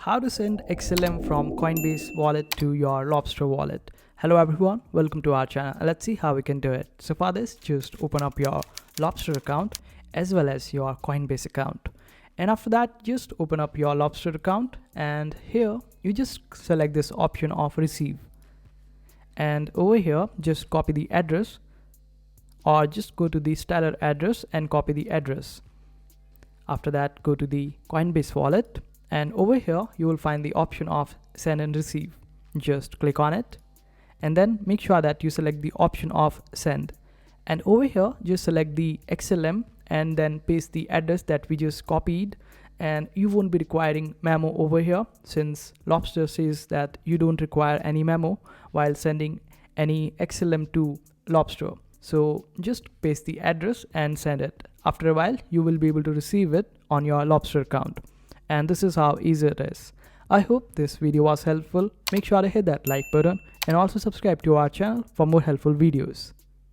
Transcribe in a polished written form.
How to send XLM from Coinbase wallet to your Lobstr wallet. Hello everyone, welcome to our channel. Let's see how we can do it. So for this, just open up your Lobstr account as well as your Coinbase account. And after that, just open up your Lobstr account, and here you just select this option of receive. And over here, just copy the address, or just go to the stellar address and copy the address. After that, go to the Coinbase wallet, and over here you will find the option of send and receive. Just click on it and then make sure that you select the option of send, and over here just select the XLM and then paste the address that we just copied. And you won't be requiring memo over here, since Lobstr says that you don't require any memo while sending any XLM to Lobstr. So just paste the address and send it. After a while you will be able to receive it on your Lobstr account. And this is how easy it is. I hope this video was helpful. Make sure to hit that like button and also subscribe to our channel for more helpful videos.